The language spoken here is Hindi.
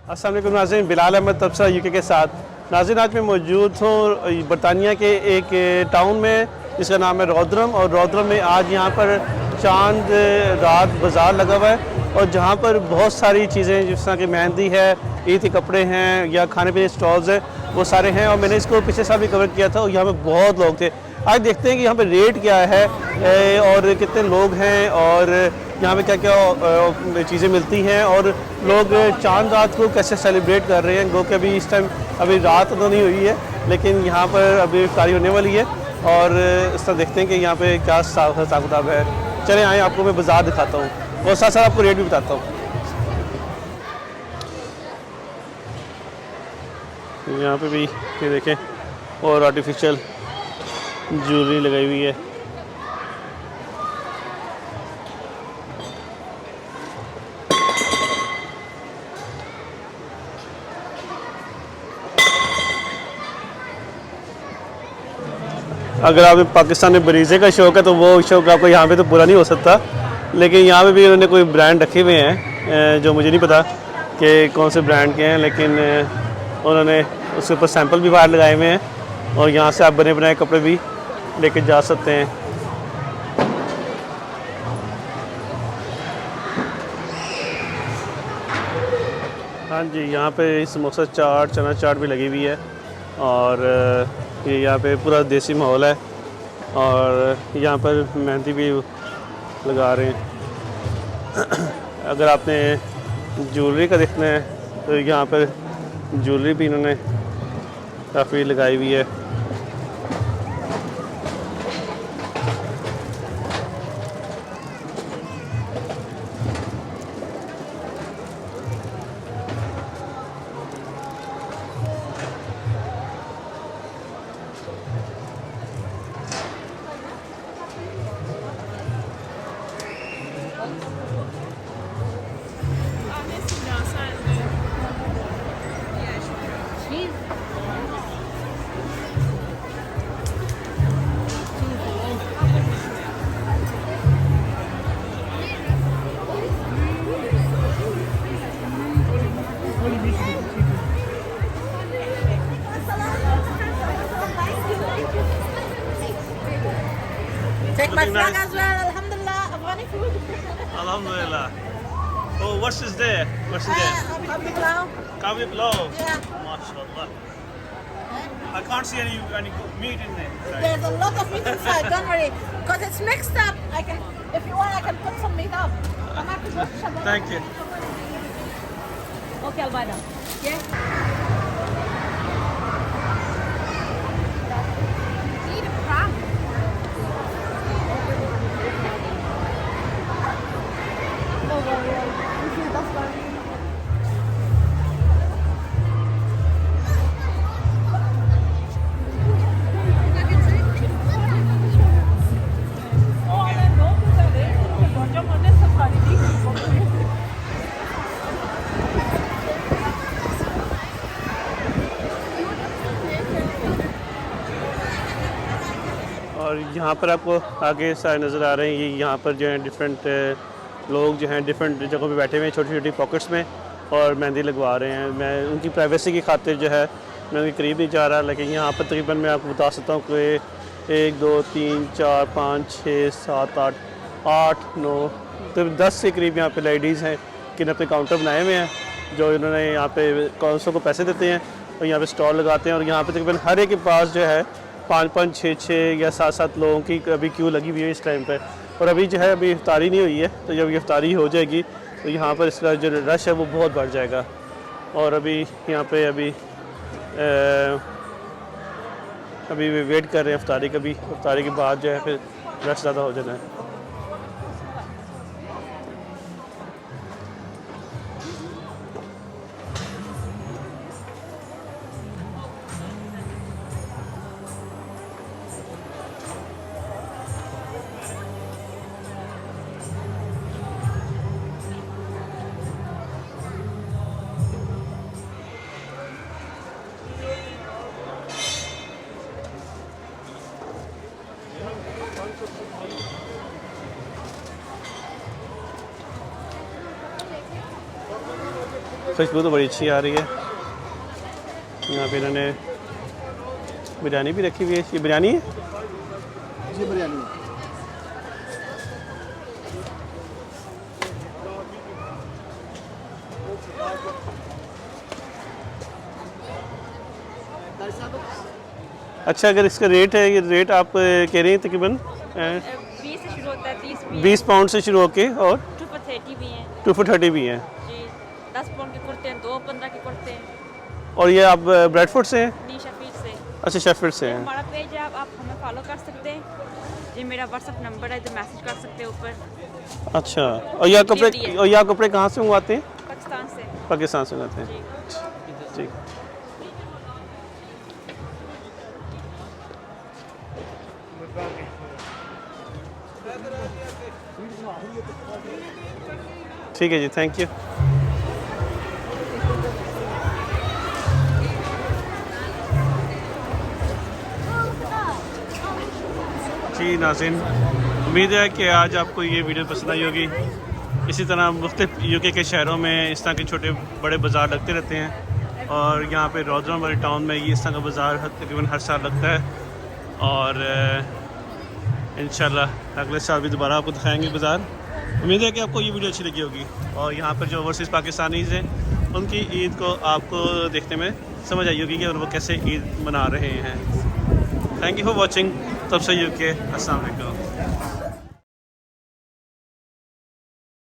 अस्सलाम वालेकुम नाज़रीन, बिलाल अहमद तबसरा यूके के साथ। नाज़रीन, आज मैं मौजूद हूँ बरतानिया के एक टाउन में जिसका नाम है रोदरम, और रोदरम में आज यहाँ पर चांद रात बाज़ार लगा हुआ है और जहाँ पर बहुत सारी चीज़ें जिस तरह की मेहंदी है, ईद के कपड़े हैं या खाने पीने स्टॉल्स हैं, वो सारे हैं। और मैंने इसको पिछले साल भी कवर किया था और यहाँ पर बहुत लोग थे। आज देखते हैं कि यहाँ पर रेट क्या है और कितने लोग हैं और यहाँ पे क्या क्या चीज़ें मिलती हैं और लोग चांद रात को कैसे सेलिब्रेट कर रहे हैं। गो कि अभी इस टाइम अभी रात तो नहीं हुई है, लेकिन यहाँ पर अभी इफ्तारी होने वाली है और इस तरह देखते हैं कि यहाँ पे क्या हिसाब किताब है। चलें आए, आपको मैं बाज़ार दिखाता हूँ और साथ साथ आपको रेट भी बताता हूँ। यहाँ पे भी ये देखें, और आर्टिफिशियल ज्वेलरी लगाई हुई है। अगर आप पाकिस्तानी बरीज़े का शौक़ है तो वो शौक़ आपको यहाँ पे तो पूरा नहीं हो सकता, लेकिन यहाँ पे भी उन्होंने कोई ब्रांड रखे हुए हैं जो मुझे नहीं पता कि कौन से ब्रांड के हैं, लेकिन उन्होंने उसके ऊपर सैंपल भी बाहर लगाए हुए हैं और यहाँ से आप बने बनाए कपड़े भी लेके जा सकते हैं। हाँ जी, यहाँ पे समोसा चाट, चना चाट भी लगी हुई है और ये यहाँ पे पूरा देसी माहौल है और यहाँ पर मेहंदी भी लगा रहे हैं। अगर आपने ज्वेलरी का देखना है तो यहाँ पर ज्वेलरी भी इन्होंने काफ़ी लगाई हुई है। Take my flag as well. Alhamdulillah, Afghani food. Alhamdulillah. Oh, what's this there? What's this there? Kabli pulao. Kabi pulao. Yeah. MashaAllah. I can't see any meat in there. There's a lot of meat inside. Don't worry, because it's mixed up. I can, if you want, I can put some meat up. Thank you. Okay, I'll buy that. Yeah. और यहाँ पर आपको आगे सारे नज़र आ रहे हैं, ये यहाँ पर जो है डिफरेंट लोग जो हैं डिफरेंट जगहों पे बैठे हुए हैं छोटी छोटी पॉकेट्स में और मेहंदी लगवा रहे हैं। मैं उनकी प्राइवेसी की खातिर जो है मैं उनके करीब नहीं जा रहा, लेकिन यहाँ पर तकरीबन मैं आपको बता सकता हूँ कि 1 2 3 4 5 6 7 8 9 तो 10 के करीब यहाँ पे लेडीज़ हैं कि अपने काउंटर बनाए हुए हैं जो इन्होंने यहाँ पे काउंसलों को पैसे देते हैं और यहाँ पे स्टॉल लगाते हैं। और यहाँ पे तकरीबन हर एक के पास जो है 5 6 या 7 लोगों की अभी क्यू लगी हुई है इस टाइम पे। और अभी जो है अभी इफ्तारी नहीं हुई है, तो जब इफ्तारी हो जाएगी तो यहाँ पर इसका जो रश है वो बहुत बढ़ जाएगा। और अभी यहाँ पे अभी वेट कर रहे हैं इफ्तारी का भी, इफ्तारी के बाद जो है फिर रश ज़्यादा हो जाना है। खुशबू तो बड़ी अच्छी आ रही है। यहाँ पे इन्होंने बिरयानी भी रखी हुई है। ये बिरयानी है जी, बिरयानी। अच्छा, अगर इसका रेट है, ये रेट आप कह रहे हैं तकरीबन 20 से शुरू होता है, 30 भी 20 पाउंड से शुरू होके और 2 for 30 भी हैं 2 for 30 भी हैं। जी। 10 पाउंड के कुर्ते हैं, 2.15 के कुर्ते हैं। और ये आप ब्रेडफोर्ड से हैं? नीशा फीड से। अच्छा, शेफर्ड से हैं। हमारा पेज है, आप हमें फॉलो कर सकते हैं। जी, मेरा व्हाट्सअप नंबर है, तो मैसेज कर सकते हैं ऊपर। अच्छा, और ये आप कपड़े कहाँ से मंगवाते हैं? पाकिस्तान से। पाकिस्तान से मंगाते हैं। जी। ठीक। ठीक है जी, थैंक यू। जी नाज़रीन, उम्मीद है कि आज आपको ये वीडियो पसंद आई होगी। इसी तरह मुख्तलिफ यूके के शहरों में इस तरह के छोटे बड़े बाज़ार लगते रहते हैं और यहाँ पे रॉदरहम वाले टाउन में ये इस तरह का बाज़ार तकरीबन हर साल लगता है और इंशाल्लाह अगले साल भी दोबारा आपको दिखाएंगे बाज़ार। उम्मीद है कि आपको ये वीडियो अच्छी लगी होगी और यहाँ पर जो ओवरसीज़ पाकिस्तानीज़ हैं उनकी ईद को आपको देखने में समझ आई होगी कि और वो कैसे ईद मना रहे हैं। Thank you for watching. तब से यूके। अस्सलाम वालेकुम।